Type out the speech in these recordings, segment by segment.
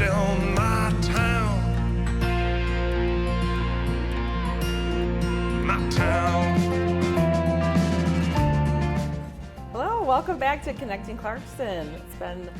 sell my town. My town. Hello, welcome back to Connecting Clarkston. It's been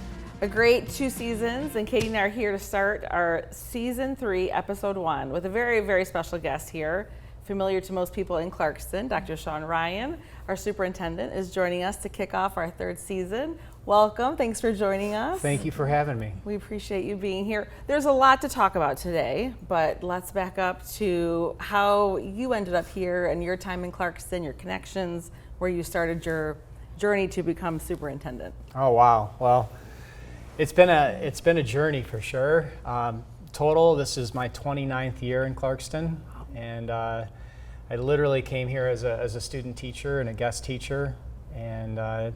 a great 2 seasons, and Katie and I are here to start our season 3, episode 1, with a very, very special guest here. Familiar to most people in Clarkston, Dr. Shawn Ryan, our superintendent, is joining us to kick off our 3rd season. Welcome, thanks for joining us. Thank you for having me. We appreciate you being here. There's a lot to talk about today, but let's back up to how you ended up here and your time in Clarkston, your connections, where you started your journey to become superintendent. Oh wow, well, it's been a journey for sure. Total, this is my 29th year in Clarkston, and I literally came here as a student teacher and a guest teacher, and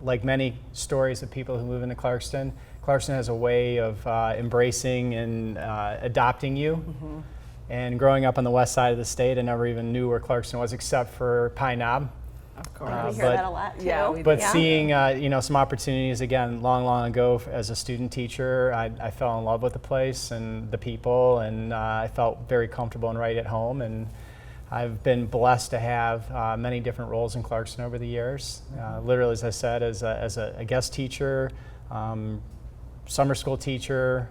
like many stories of people who move into Clarkston, Clarkston has a way of embracing and adopting you. Mm-hmm. And growing up on the west side of the state, I never even knew where Clarkston was except for Pine Knob. Of course. We hear that a lot too. Yeah, Seeing some opportunities again long ago as a student teacher, I fell in love with the place and the people, and I felt very comfortable and right at home. And I've been blessed to have many different roles in Clarkston over the years. Literally, as I said, as a guest teacher, summer school teacher,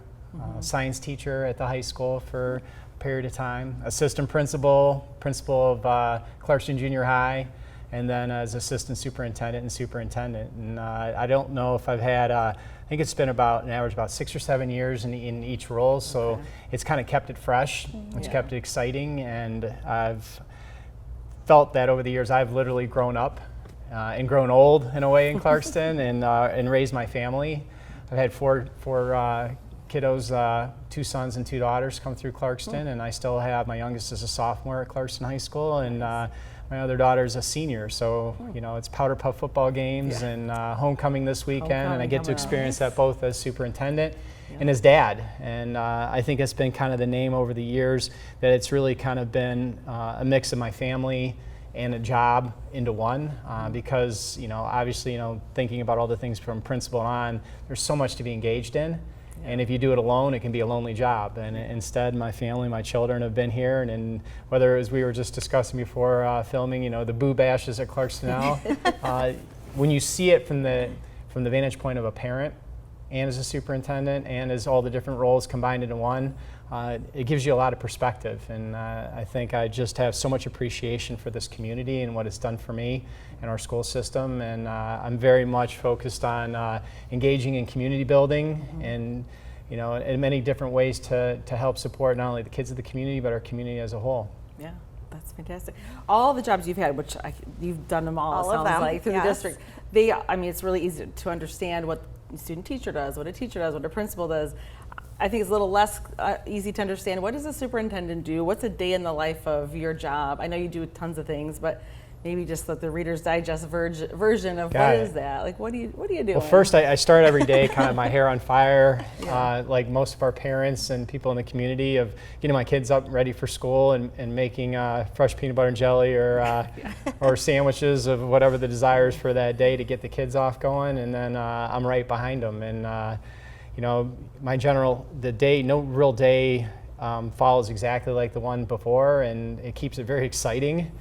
science teacher at the high school for a period of time, assistant principal of Clarkston Junior High, and then as assistant superintendent and superintendent. And I don't know if I've had, I think it's been about an average about 6 or 7 years in each role, so it's kind of kept it fresh, it's kept it exciting, and I've felt that over the years I've literally grown up and grown old in a way in Clarkston and raised my family. I've had four kiddos, 2 sons and 2 daughters come through Clarkston, and I still have, my youngest is a sophomore at Clarkston High School, and my other daughter is a senior, so it's Powder Puff football games and homecoming this weekend, and I get to experience that both as superintendent and as dad. And I think it's been kind of the name over the years that it's really kind of been a mix of my family and a job into one, because obviously thinking about all the things from principal on, there's so much to be engaged in. And if you do it alone, it can be a lonely job. And instead, my family, my children have been here. And whether, as we were just discussing before filming, the boo bashes at Clarkston now, when you see it from the vantage point of a parent and as a superintendent and as all the different roles combined into one, it gives you a lot of perspective. And I think I just have so much appreciation for this community and what it's done for me and our school system. And I'm very much focused on engaging in community building and in many different ways to help support not only the kids of the community but our community as a whole. Yeah, that's fantastic. All the jobs you've had, which you've done them all of them, like through the district. It's really easy to understand what a student teacher does, what a teacher does, what a principal does. I think it's a little less easy to understand. What does a superintendent do? What's a day in the life of your job? I know you do tons of things, but maybe just let the Reader's Digest version of what is that? Like, what do you do? Well, first, I start every day kind of my hair on fire, like most of our parents and people in the community, of getting my kids up ready for school and making fresh peanut butter and jelly or or sandwiches of whatever the desire is for that day to get the kids off going, and then I'm right behind them. And no real day follows exactly like the one before, and it keeps it very exciting.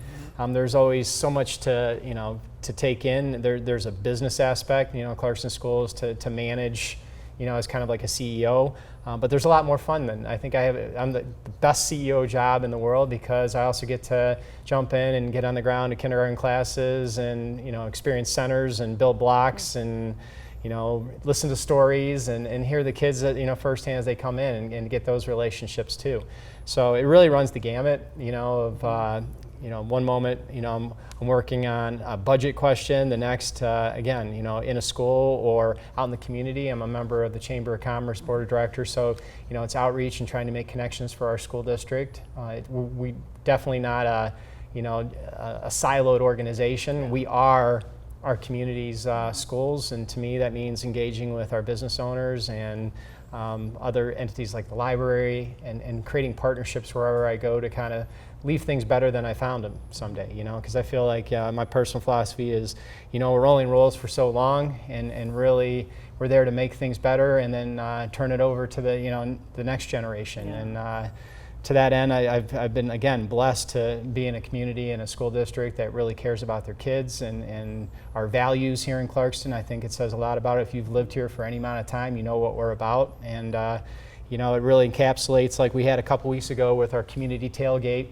There's always so much to take in. There's a business aspect, Clarkston Schools to manage, as kind of like a CEO. But there's a lot more fun than I think I'm the best CEO job in the world, because I also get to jump in and get on the ground to kindergarten classes and experience centers and build blocks and listen to stories and hear the kids firsthand as they come in and get those relationships too. So it really runs the gamut, of one moment, I'm working on a budget question. The next, again, in a school or out in the community. I'm a member of the Chamber of Commerce Board of Directors, so it's outreach and trying to make connections for our school district. We definitely not a siloed organization. We are our community's schools, and to me that means engaging with our business owners and other entities like the library, and creating partnerships wherever I go to kind of leave things better than I found them someday, because I feel like my personal philosophy is, we're rolling roles for so long, and really we're there to make things better and then turn it over to the next generation. And to that end, I've been, again, blessed to be in a community and a school district that really cares about their kids and our values here in Clarkston. I think it says a lot about it. If you've lived here for any amount of time, you know what we're about. And, it really encapsulates, like we had a couple weeks ago with our community tailgate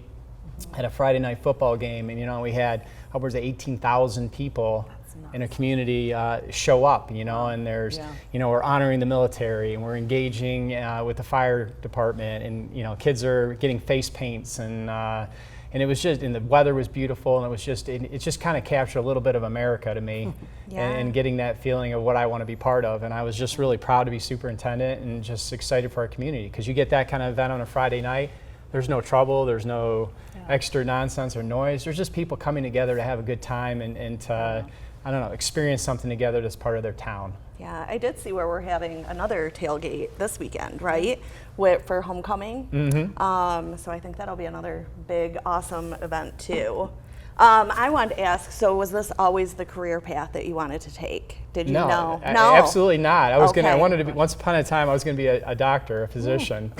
at a Friday night football game. And, we had upwards of 18,000 people in a community show up, and there's, we're honoring the military, and we're engaging with the fire department, and, kids are getting face paints, and it was just, and the weather was beautiful, and it just kind of captured a little bit of America to me, and getting that feeling of what I want to be part of. And I was just really proud to be superintendent and just excited for our community, because you get that kind of event on a Friday night. There's no trouble, there's no extra nonsense or noise. There's just people coming together to have a good time and to, I don't know, experience something together that's part of their town. Yeah, I did see where we're having another tailgate this weekend, right? For homecoming. Mm-hmm. So I think that'll be another big, awesome event too. I wanted to ask, so was this always the career path that you wanted to take? Did you know? No, absolutely not. I wanted to be, once upon a time, I was going to be a doctor, a physician.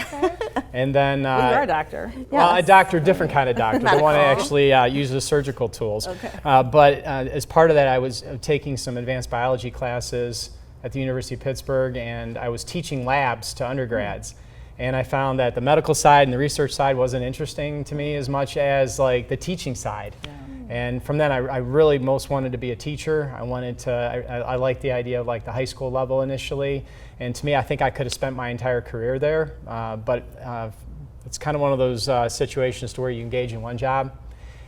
And then well, you're a doctor. Well, a doctor, different kind of doctor, the one that actually uses surgical tools. Okay. But as part of that, I was taking some advanced biology classes at the University of Pittsburgh, and I was teaching labs to undergrads. And I found that the medical side and the research side wasn't interesting to me as much as like the teaching side. Yeah. And from then, I really most wanted to be a teacher. I liked the idea of like the high school level initially. And to me, I think I could have spent my entire career there. But it's kind of one of those situations to where you engage in one job,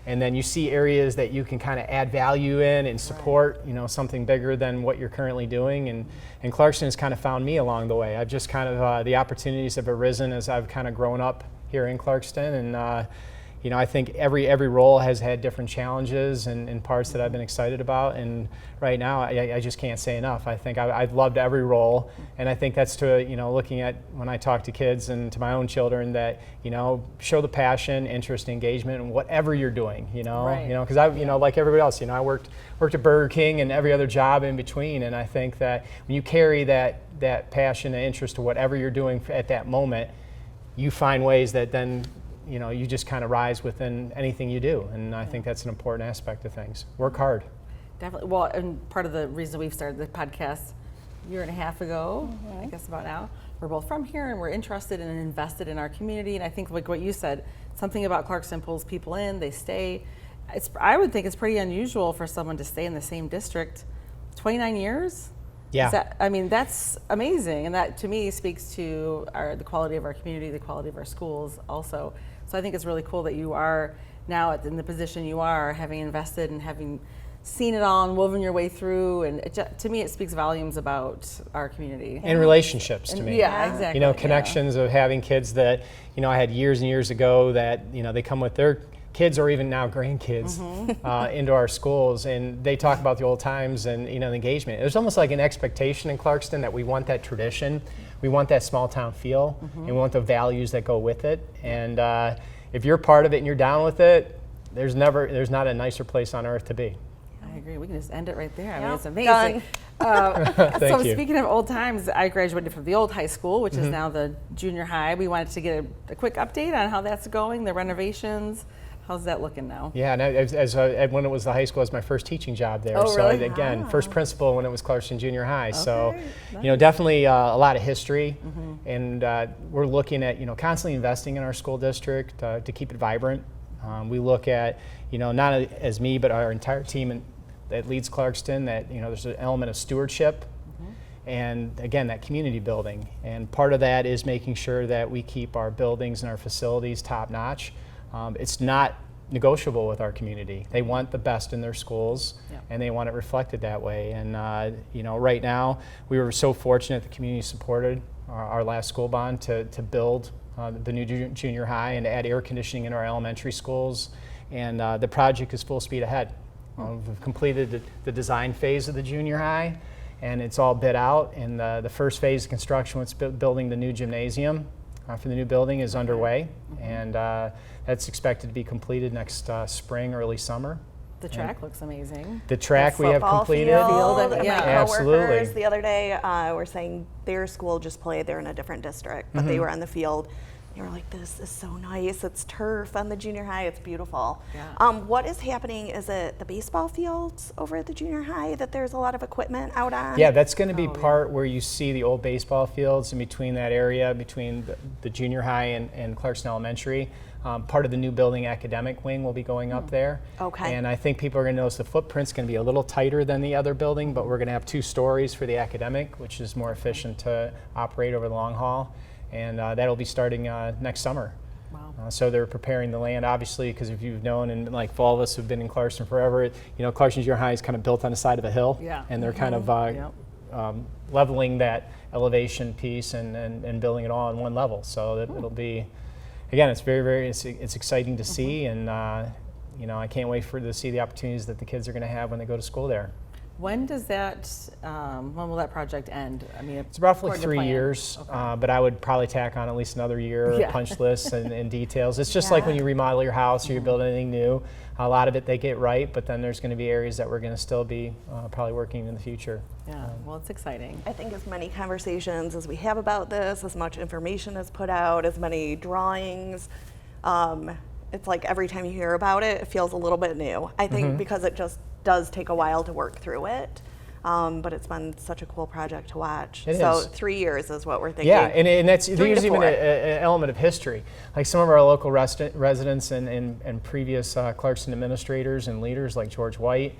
and then you see areas that you can kind of add value in and support, something bigger than what you're currently doing. And Clarkston has kind of found me along the way. I've just kind of, the opportunities have arisen as I've kind of grown up here in Clarkston. And I think every role has had different challenges and parts that I've been excited about. And right now, I just can't say enough. I think I've loved every role, and I think that's to looking at when I talk to kids and to my own children that show the passion, interest, engagement in whatever you're doing. Because I like everybody else. I worked at Burger King and every other job in between, and I think that when you carry that passion and interest to whatever you're doing at that moment, you find ways that then you just kind of rise within anything you do. And I think that's an important aspect of things. Work hard. Definitely. Well, and part of the reason we've started the podcast a year and a half ago, I guess about now, we're both from here and we're interested and invested in our community. And I think like what you said, something about Clarkston pulls people in, they stay. I would think it's pretty unusual for someone to stay in the same district 29 years. Yeah. That's amazing. And that to me speaks to the quality of our community, the quality of our schools also. So I think it's really cool that you are now in the position you are, having invested and having seen it all and woven your way through. And to me, it speaks volumes about our community. And relationships to me. Yeah, exactly. Connections of having kids that, I had years and years ago that, they come with their kids or even now grandkids into our schools, and they talk about the old times and the engagement. There's almost like an expectation in Clarkston that we want that tradition, we want that small town feel, and we want the values that go with it. And if you're part of it and you're down with it, there's not a nicer place on earth to be. I agree. We can just end it right there. Yep. It's amazing. Thank you. Speaking of old times, I graduated from the old high school, which is now the junior high. We wanted to get a quick update on how that's going, the renovations. How's that looking now? Yeah, and when it was the high school, it was my first teaching job there. Oh, really? So first principal when it was Clarkston Junior High. Okay, so, nice. Definitely a lot of history, and we're looking at constantly investing in our school district to keep it vibrant. We look at not as me but our entire team that leads Clarkston that there's an element of stewardship. And again, that community building, and part of that is making sure that we keep our buildings and our facilities top notch. It's not negotiable with our community. They want the best in their schools, and they want it reflected that way. And right now, we were so fortunate the community supported our last school bond to build the new junior high and to add air conditioning in our elementary schools. And the project is full speed ahead. We've completed the design phase of the junior high, and it's all bid out. And the first phase of construction, what's building the new gymnasium for the new building, is underway, and that's expected to be the next spring, early summer. The track looks amazing. The track we have completed. Field, yeah. my Absolutely. coworkers the other day were saying their school just played. They're in a different district, but they were on the field. They were like, "This is so nice. It's turf on the junior high. It's beautiful." Yeah. What is happening? Is it the baseball fields over at the junior high that there's a lot of equipment out on? Yeah, that's going to be part where you see the old baseball fields in between that area, between the junior high and Clarkston Elementary. Part of the new building academic wing will be going up there. Okay. And I think people are going to notice the footprint's going to be a little tighter than the other building, but we're going to have 2 stories for the academic, which is more efficient to operate over the long haul. And that'll be starting next summer. Wow. So they're preparing the land, obviously, because if you've known, and like for all of us who've been in Clarkston forever, Clarkston Junior High is kind of built on the side of a hill. Yeah. And they're kind of leveling that elevation piece and building it all on one level. So that it'll be, again, it's it's exciting to see, and I can't wait to see the opportunities that the kids are going to have when they go to school there. When does that? When will that project end? I mean, It's roughly according to 3 plan. years, Okay. but I would probably tack on at least another year Yeah. of punch lists and details. It's just like when you remodel your house or you build anything new. A lot of it they get right, but then there's going to be areas that we're going to still be probably working in the future. Yeah. Well, it's exciting. I think as many conversations as we have about this, as much information is put out, as many drawings, it's like every time you hear about it, it feels a little bit new. I think because it just does take a while to work through it. But it's been such a cool project to watch. It so is. 3 years is what we're thinking. Yeah, and that's 3 to there's even 4. an element of history. Like some of our local residents and previous Clarkston administrators and leaders, like George White,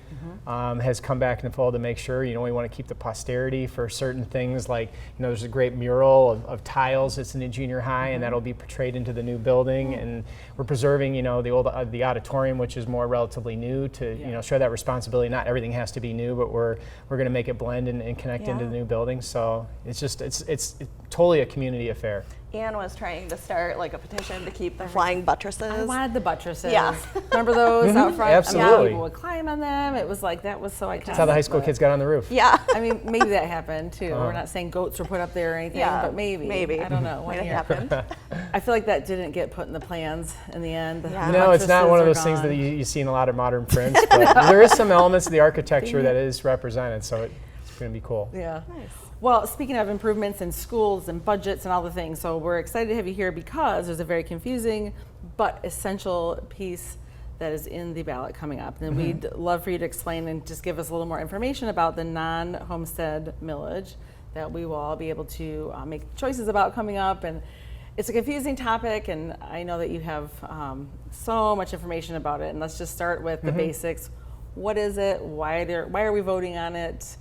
has come back in the fold to make sure. We want to keep the posterity for certain things. Like there's a great mural of tiles that's in the junior high, and that'll be portrayed into the new building. And we're preserving the old the auditorium, which is more relatively new, to share that responsibility. Not everything has to be new, but we're going to make it blend and connect into the new building. So it's totally a community affair. Anne was trying to start like a petition to keep the flying buttresses. I wanted the buttresses. Yeah. Remember those out front? Absolutely. People would climb on them. It was that was so iconic. That's how the high school but- kids got on the roof. Yeah. I mean, maybe that happened too. We're not saying goats were put up there or anything, Yeah, but maybe. maybe. I don't know. Might One have year. happened. I feel like that didn't get put in the plans in the end. Yeah. No, it's not Buttresses one of are those things gone. that you see in a lot of modern prints, but there is some elements of the architecture that is represented, so it's going to be cool. Yeah. Nice. Well, speaking of improvements in schools and budgets and all the things, so we're excited to have you here because there's a very confusing but essential piece that is in the ballot coming up. And we'd love for you to explain and just give us a little more information about the non-homestead millage that we will all be able to make choices about coming up. And it's a confusing topic, and I know that you have so much information about it. And let's just start with the basics. What is it? Why are we voting on it?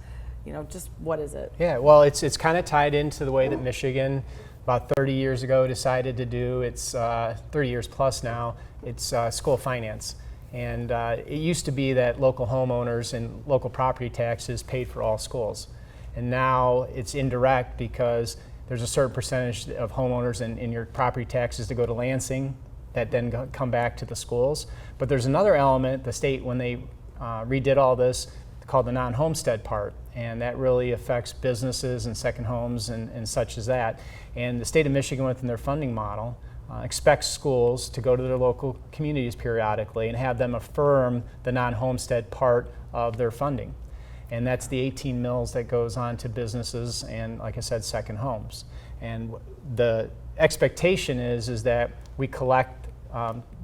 Just what is it? Yeah, well, it's kind of tied into the way that Michigan, about 30 years ago, decided to do its 30 years plus now. It's school finance, and it used to be that local homeowners and local property taxes paid for all schools, and now it's indirect because there's a certain percentage of homeowners in your property taxes to go to Lansing that then come back to the schools. But there's another element. The state, when they redid all this, called the non-homestead part, and that really affects businesses and second homes and such as that. And the state of Michigan, within their funding model, expects schools to go to their local communities periodically and have them affirm the non-homestead part of their funding. And that's the 18 mills that goes on to businesses and, like I said, second homes. And the expectation is that we collect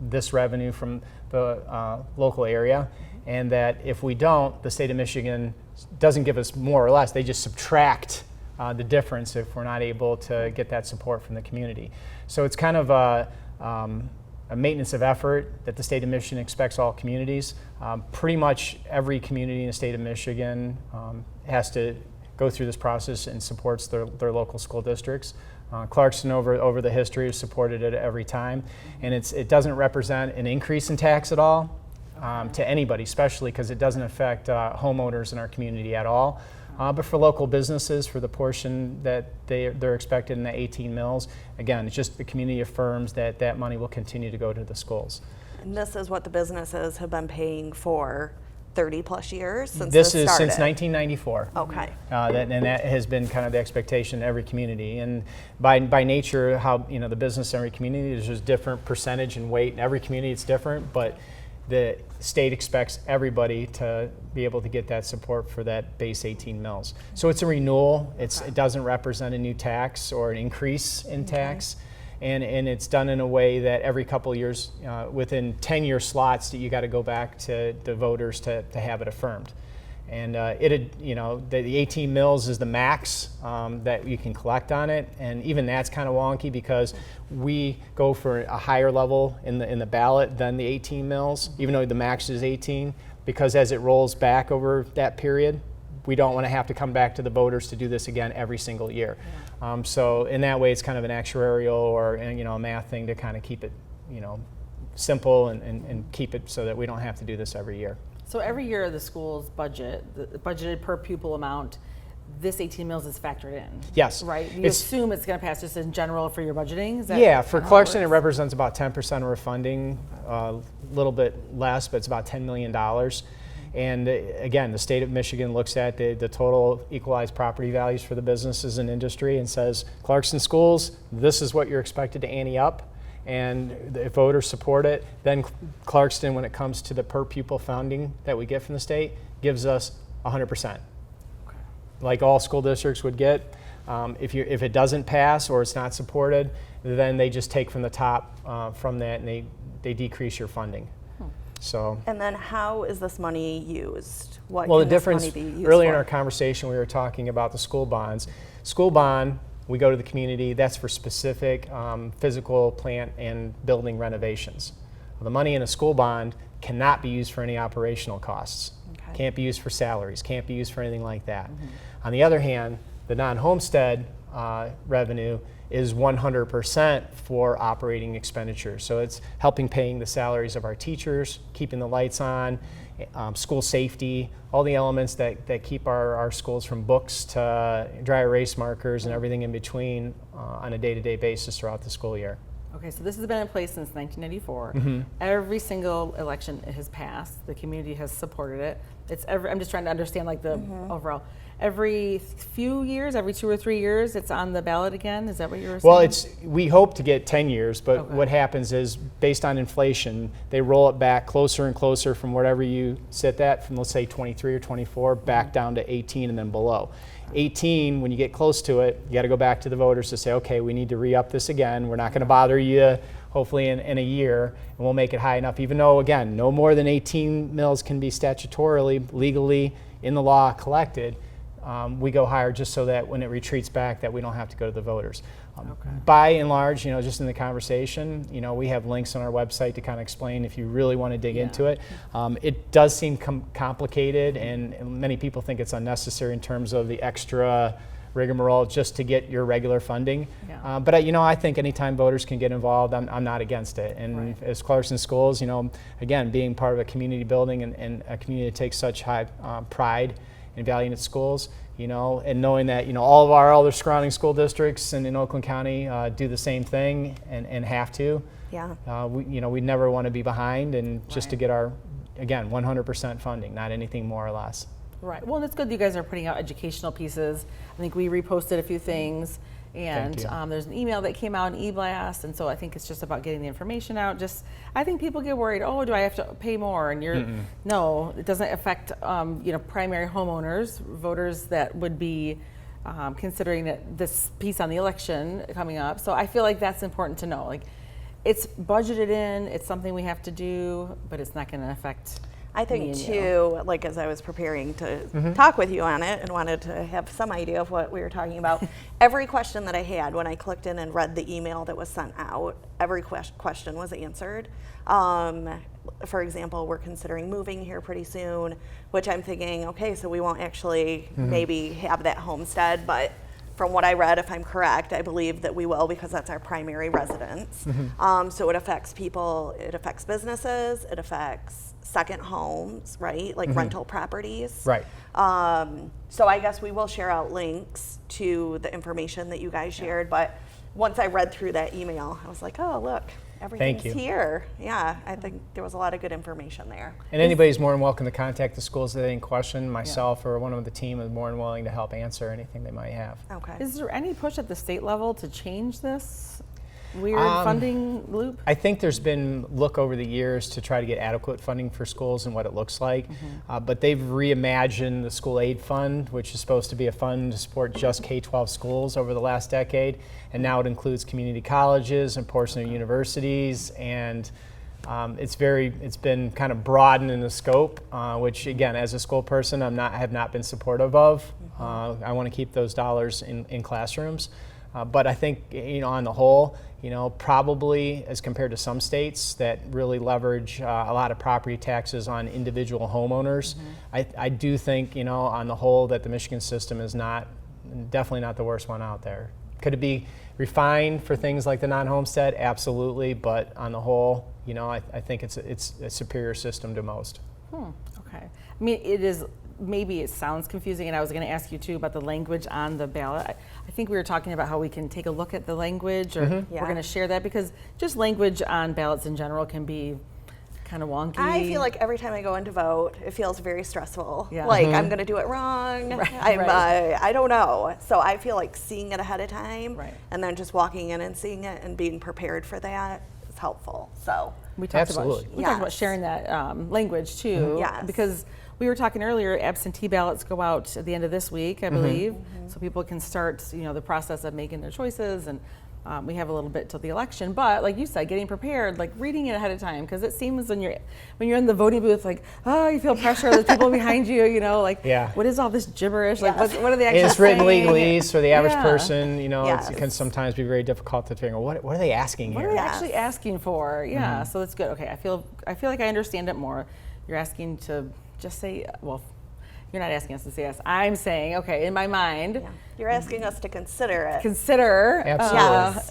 this revenue from the local area, and that if we don't, the state of Michigan doesn't give us more or less. They just subtract the difference if we're not able to get that support from the community. So it's kind of a maintenance of effort that the state of Michigan expects all communities. Pretty much every community in the state of Michigan has to go through this process and supports their local school districts. Clarkston over the history has supported it every time, and it doesn't represent an increase in tax at all to anybody, especially because it doesn't affect homeowners in our community at all. But for local businesses, for the portion that they're expected in the 18 mills, again, it's just the community affirms that money will continue to go to the schools. And this is what the businesses have been paying for 30 plus years since This this is started? since 1994. Okay. And that has been kind of the expectation in every community. And by nature, how the business in every community, there's just different percentage and weight. In every community, it's different, but the state expects everybody to be able to get that support for that base 18 mills. So it's a renewal. It doesn't represent a new tax or an increase in tax. And it's done in a way that every couple of years, within 10-year slots, that you got to go back to the voters to have it affirmed. And the 18 mills is the max that you can collect on it, and even that's kind of wonky because we go for a higher level in the ballot than the 18 mills, even though the max is 18, because as it rolls back over that period, we don't want to have to come back to the voters to do this again every single year. So in that way, it's kind of an actuarial or a math thing to kind of keep it simple and keep it so that we don't have to do this every year. So every year the school's budget, the budgeted per pupil amount, this 18 mills is factored in. Yes. Right? You assume it's going to pass just in general for your budgeting? Is that Yeah, for how Clarkston it works? represents about 10% of our funding, a little bit less, but it's about $10 million. And again, the state of Michigan looks at the total equalized property values for the businesses and industry and says, Clarkston schools, this is what you're expected to ante up. And if voters support it, then Clarkston, when it comes to the per pupil funding that we get from the state, gives us 100%. Like all school districts would get. If it doesn't pass or it's not supported, then they just take from the top from that and they decrease your funding. So. And then how is this money used? What Well, can the this difference, money be used earlier for? in our conversation, we were talking about the school bonds. School bond, we go to the community, that's for specific physical plant and building renovations. Well, the money in a school bond cannot be used for any operational costs. Okay. Can't be used for salaries, can't be used for anything like that. On the other hand, the non-homestead revenue is 100% for operating expenditures. So it's helping paying the salaries of our teachers, keeping the lights on, school safety, all the elements that keep our schools from books to dry erase markers and everything in between on a day-to-day basis throughout the school year. Okay, so this has been in place since 1994. Every single election it has passed. The community has supported it. I'm just trying to understand like the overall. Every few years, every 2 or 3 years, it's on the ballot again? Is that what you were saying? Well, we hope to get 10 years, but what happens is, based on inflation, they roll it back closer and closer from whatever you sit at, from let's say 23 or 24, back down to 18 and then below. 18, when you get close to it, you got to go back to the voters to say, okay, we need to re-up this again. We're not going to bother you, hopefully in a year, and we'll make it high enough, even though, again, no more than 18 mills can be statutorily, legally, in the law collected. We go higher just so that when it retreats back that we don't have to go to the voters. By and large, just in the conversation, we have links on our website to kind of explain if you really want to dig into it. It does seem complicated, and many people think it's unnecessary in terms of the extra rigmarole just to get your regular funding. But I think anytime voters can get involved, I'm not against it. And as Clarkston Schools, again, being part of a community building and a community that takes such high pride and value in its schools, and knowing that all of our other surrounding school districts and in Oakland County do the same thing and have to. We never want to be behind, and just to get our, again, 100% funding, not anything more or less. Right. Well, and it's good that you guys are putting out educational pieces. I think we reposted a few things, and there's an email that came out, an e-blast, and so I think it's just about getting the information out. I think people get worried, oh, do I have to pay more? And no, it doesn't affect primary homeowners, voters that would be considering this piece on the election coming up. So I feel like that's important to know. Like, it's budgeted in, it's something we have to do, but it's not going to affect. I think too, like as I was preparing to talk with you on it and wanted to have some idea of what we were talking about, every question that I had when I clicked in and read the email that was sent out, every question was answered. For example, we're considering moving here pretty soon, which I'm thinking, okay, so we won't actually maybe have that homestead, but from what I read, if I'm correct, I believe that we will, because that's our primary residence. So it affects people, it affects businesses, it affects second homes, right? Like rental properties. Right. So I guess we will share out links to the information that you guys shared, but once I read through that email, I was like, oh, look, everything's you. here. Yeah, I think there was a lot of good information there. And anybody's more than welcome to contact the schools that they in question. Myself or one of the team is more than willing to help answer anything they might have. Okay. Is there any push at the state level to change this weird funding loop? I think there's been look over the years to try to get adequate funding for schools and what it looks like, but they've reimagined the school aid fund, which is supposed to be a fund to support just K-12 schools over the last decade, and now it includes community colleges and portion of universities, and it's been kind of broadened in the scope, which again, as a school person, I have not been supportive of. I want to keep those dollars in classrooms. But I think, on the whole, probably as compared to some states that really leverage a lot of property taxes on individual homeowners, I do think, on the whole, that the Michigan system is definitely not the worst one out there. Could it be refined for things like the non-homestead? Absolutely, but on the whole, I think it's a superior system to most. Okay. I mean, maybe it sounds confusing, and I was going to ask you too about the language on the ballot. I think we were talking about how we can take a look at the language, or we're going to share that, because just language on ballots in general can be kind of wonky. I feel like every time I go in to vote, it feels very stressful. Yeah. Like I'm going to do it wrong. I don't know. So I feel like seeing it ahead of time and then just walking in and seeing it and being prepared for that is helpful. So we talked Absolutely. about sharing that language too, because we were talking earlier, absentee ballots go out at the end of this week, I believe, so people can start, the process of making their choices, and we have a little bit till the election. But like you said, getting prepared, like reading it ahead of time, because it seems when you're in the voting booth, like, you feel pressure. There's people behind you, what is all this gibberish? Like, what are they actually It's written saying? legalese for the average person. It can sometimes be very difficult to figure out what are they asking What here. are they actually asking for? Yeah, so that's good. Okay, I feel like I understand it more. You're asking to just say, well, you're not asking us to say yes. I'm saying, okay, in my mind. yeah. You're asking us to consider it. Absolutely.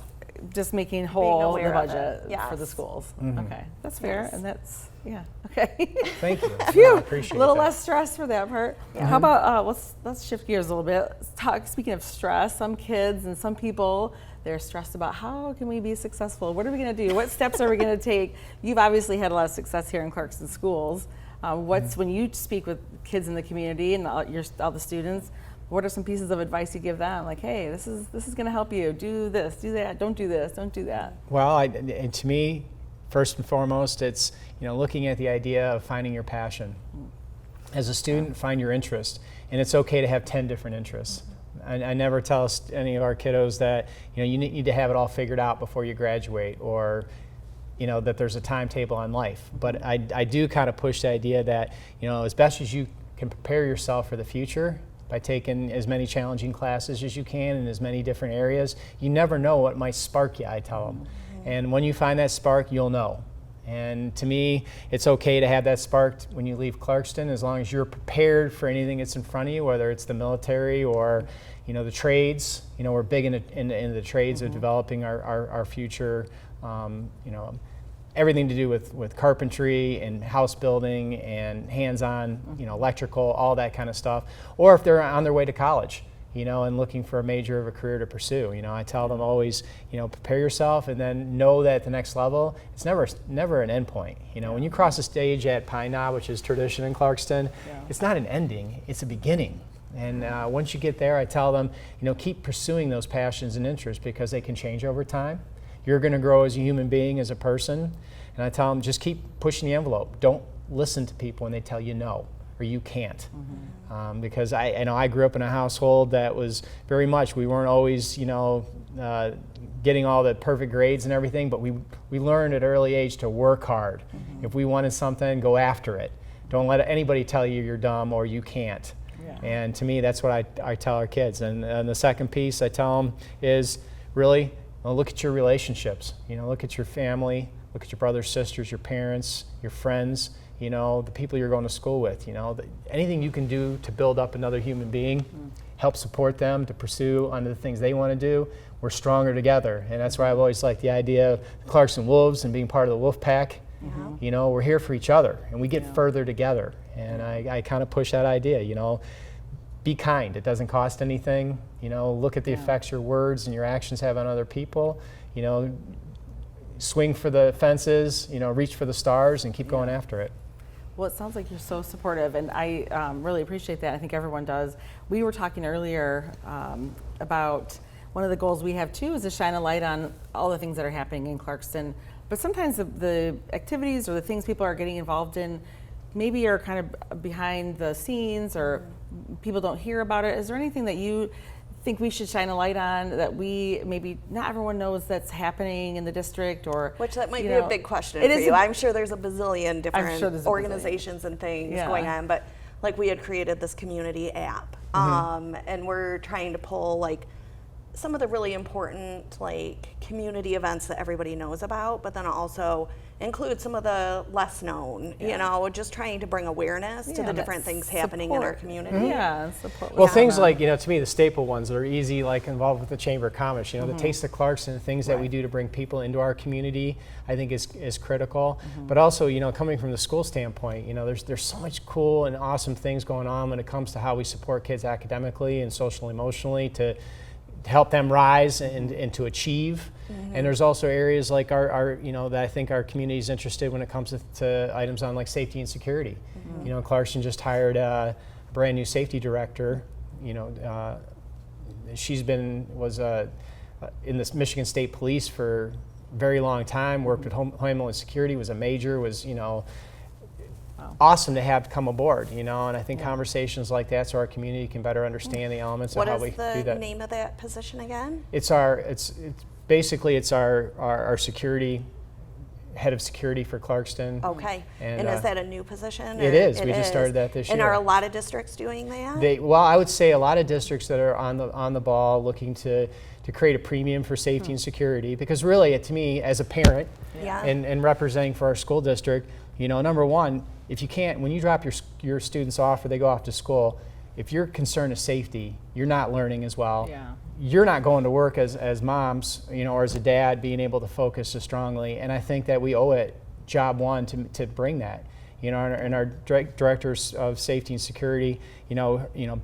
Just making whole the aware of budget it. Yes. for the schools. Okay, that's fair, and that's, okay. Thank you. Phew, I appreciate a little that. less stress for that part. How about, let's shift gears a little bit. Speaking of stress, some kids and some people, they're stressed about how can we be successful? What are we going to do? What steps are we going to take? You've obviously had a lot of success here in Clarkston schools. When you speak with kids in the community and all the students, what are some pieces of advice you give them? Like, hey, this is going to help you. Do this, do that. Don't do this, don't do that. Well, and to me, first and foremost, it's looking at the idea of finding your passion. As a student, find your interest, and it's okay to have 10 different interests. I never tell any of our kiddos that you need to have it all figured out before you graduate, or that there's a timetable on life. But I do kind of push the idea that, as best as you can prepare yourself for the future by taking as many challenging classes as you can in as many different areas, you never know what might spark you, I tell them. And when you find that spark, you'll know. And to me, it's okay to have that spark when you leave Clarkston, as long as you're prepared for anything that's in front of you, whether it's the military or the trades. We're big into the trades of developing our future. Everything to do with carpentry and house building and hands-on, electrical, all that kind of stuff. Or if they're on their way to college, and looking for a major of a career to pursue. I tell them always, prepare yourself, and then know that at the next level, it's never an end point. When you cross the stage at Pine Knob, which is tradition in Clarkston, it's not an ending, it's a beginning. And once you get there, I tell them, keep pursuing those passions and interests, because they can change over time. You're going to grow as a human being, as a person. And I tell them, just keep pushing the envelope. Don't listen to people when they tell you no or you can't. Because I grew up in a household that was very much, we weren't always, getting all the perfect grades and everything, but we learned at an early age to work hard. If we wanted something, go after it. Don't let anybody tell you you're dumb or you can't. And to me, that's what I tell our kids. And the second piece I tell them is really, look at your relationships. Look at your family, look at your brothers, sisters, your parents, your friends, the people you're going to school with. Anything you can do to build up another human being, help support them to pursue under the things they want to do. We're stronger together. And that's why I've always liked the idea of the Clarkston Wolves and being part of the Wolf Pack. We're here for each other, and we get further together. And I kind of push that idea, be kind. It doesn't cost anything. Look at the effects your words and your actions have on other people. swing for the fences, reach for the stars and keep going after it. Well, it sounds like you're so supportive, and I really appreciate that. I think everyone does. We were talking earlier about one of the goals we have too is to shine a light on all the things that are happening in Clarkston. But sometimes the activities or the things people are getting involved in maybe are kind of behind the scenes or people don't hear about it. Is there anything that you think we should shine a light on that we maybe not everyone knows that's happening in the district, or which that might be a big question for you? I'm sure there's a bazillion different organizations and things going on, but like we had created this community app, and we're trying to pull like some of the really important like community events that everybody knows about, but then also include some of the less known, just trying to bring awareness to the different things happening in our community. Support. Well, things like, to me, the staple ones that are easy, like involved with the Chamber of Commerce, the Taste of Clarkston, the things that we do to bring people into our community, I think is critical. But also, coming from the school standpoint, there's so much cool and awesome things going on when it comes to how we support kids academically and social emotionally to help them rise and to achieve. And there's also areas like our that I think our community is interested when it comes to items on like safety and security. Clarkston just hired a brand new safety director. She's was in this Michigan State Police for a very long time, worked at Homeland Security, was a major, was awesome to have come aboard, and I think conversations like that so our community can better understand the elements of how we do that. What is the name of that position again? It's basically our security, head of security for Clarkston. Okay. And is that a new position? It is. We just started that this year. And are a lot of districts doing that? I would say a lot of districts that are on the ball looking to create a premium for safety and security, because really, to me, as a parent and representing for our school district, number one, if you can't, when you drop your students off or they go off to school, if your concern is safety, you're not learning as well. You're not going to work as moms, or as a dad, being able to focus as strongly. And I think that we owe it, job one, to bring that. And our directors of safety and security, being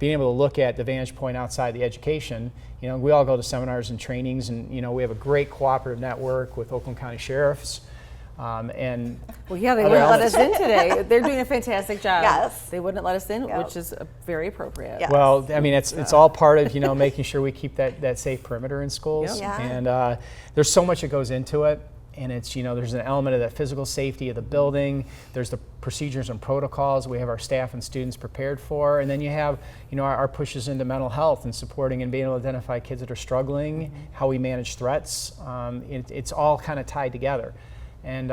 able to look at the vantage point outside the education. We all go to seminars and trainings, and we have a great cooperative network with Oakland County Sheriffs. They wouldn't let us in today. They're doing a fantastic job. Yes. They wouldn't let us in, which is very appropriate. Yes. Well, I mean, it's all part of, making sure we keep that safe perimeter in schools. And there's so much that goes into it. And it's, there's an element of that physical safety of the building. There's the procedures and protocols we have our staff and students prepared for. And then you have, our pushes into mental health and supporting and being able to identify kids that are struggling, how we manage threats. It's all kind of tied together. And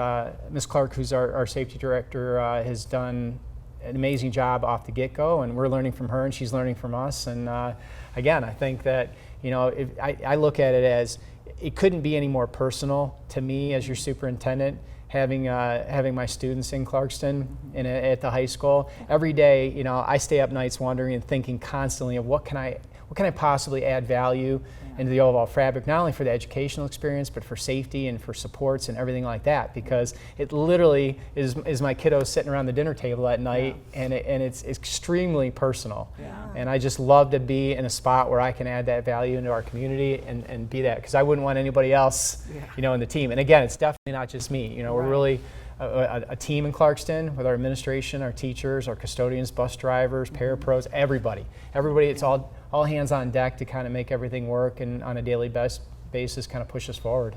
Ms. Clark, who's our safety director, has done an amazing job off the get-go, and we're learning from her and she's learning from us. And again, I think that, I look at it as it couldn't be any more personal to me as your superintendent, having my students in Clarkston at the high school. Every day, I stay up nights wondering and thinking constantly of what can I possibly add value into the overall fabric, not only for the educational experience, but for safety and for supports and everything like that, because it literally is my kiddos sitting around the dinner table at night, and it's extremely personal. And I just love to be in a spot where I can add that value into our community and be that, because I wouldn't want anybody else, in the team. And again, it's definitely not just me. We're really a team in Clarkston with our administration, our teachers, our custodians, bus drivers, parapros, everybody. It's all hands on deck to kind of make everything work and on a daily basis kind of push us forward.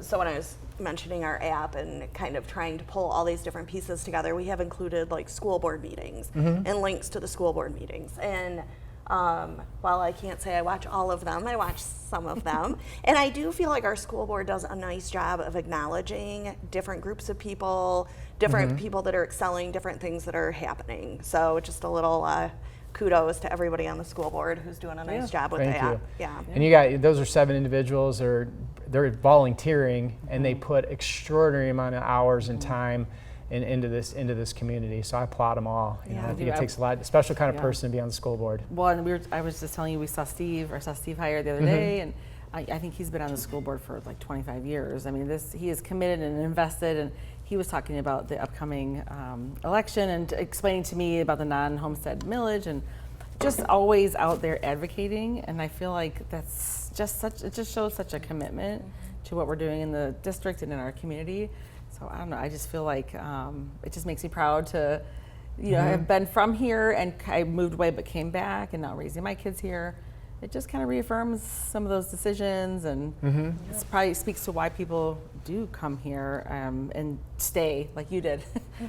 So when I was mentioning our app and kind of trying to pull all these different pieces together, we have included like school board meetings and links to the school board meetings. And while I can't say I watch all of them, I watch some of them. And I do feel like our school board does a nice job of acknowledging different groups of people, different people that are excelling, different things that are happening. So just a little kudos to everybody on the school board who's doing a nice job with that. And those are 7 individuals. They're volunteering, and they put extraordinary amount of hours and time into this community. So I applaud them all. I think it takes a special kind of person to be on the school board. Well, and I was just telling you, I saw Steve hired the other day, and I think he's been on the school board for like 25 years. I mean, he is committed and invested, and he was talking about the upcoming election and explaining to me about the non-homestead millage, and just always out there advocating. And I feel like that's it just shows such a commitment to what we're doing in the district and in our community. So I don't know, I just feel like it just makes me proud to, you know, I've been from here and I moved away but came back and now raising my kids here. It just kind of reaffirms some of those decisions, and it probably speaks to why people do come here and stay like you did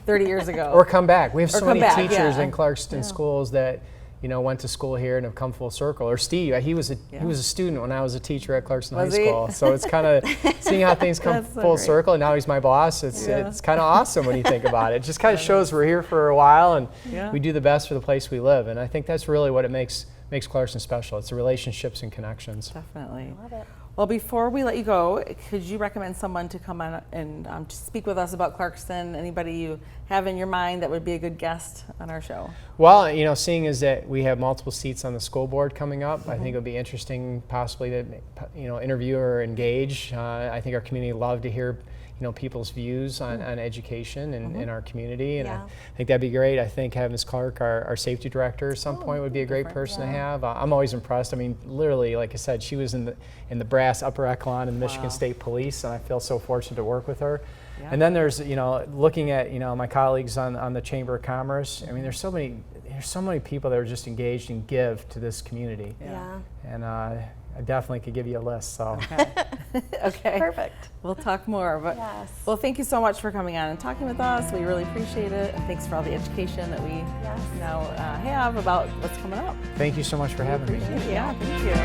30 years ago. Or come back. We have so many teachers yeah. in Clarkston schools that, you know, went to school here and have come full circle. Or Steve, he was a student when I was a teacher at Clarkston High School. So it's kind of seeing how things come full circle, and now he's my boss. It's kind of awesome when you think about it. It just kind of shows we're here for a while, and we do the best for the place we live. And I think that's really what it makes Clarkston special. It's the relationships and connections. Definitely. Love it. Well, before we let you go, could you recommend someone to come on and speak with us about Clarkston? Anybody you have in your mind that would be a good guest on our show? Well, you know, seeing as that we have multiple seats on the school board coming up, I think it would be interesting possibly to, you know, interview or engage. I think our community would love to hear, you know, people's views on education in our community, and I think that'd be great. I think having Ms. Clark, our safety director, at some point would be a great person to have. I'm always impressed. I mean, literally, like I said, she was in the brass upper echelon in the Michigan State Police, and I feel so fortunate to work with her. Yeah. And then there's, you know, looking at, you know, my colleagues on the Chamber of Commerce. I mean, there's so many people that are just engaged and give to this community. Yeah. And I definitely could give you a list. So. Okay. Perfect. We'll talk more. But well, thank you so much for coming on and talking with us. We really appreciate it. And thanks for all the education that we now have about what's coming up. Thank you so much for having me. Yeah, thank you.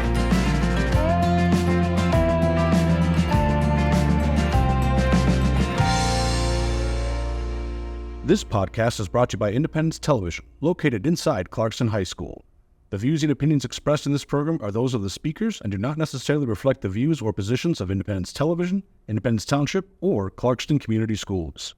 This podcast is brought to you by Independence Television, located inside Clarkston High School. The views and opinions expressed in this program are those of the speakers and do not necessarily reflect the views or positions of Independence Television, Independence Township, or Clarkston Community Schools.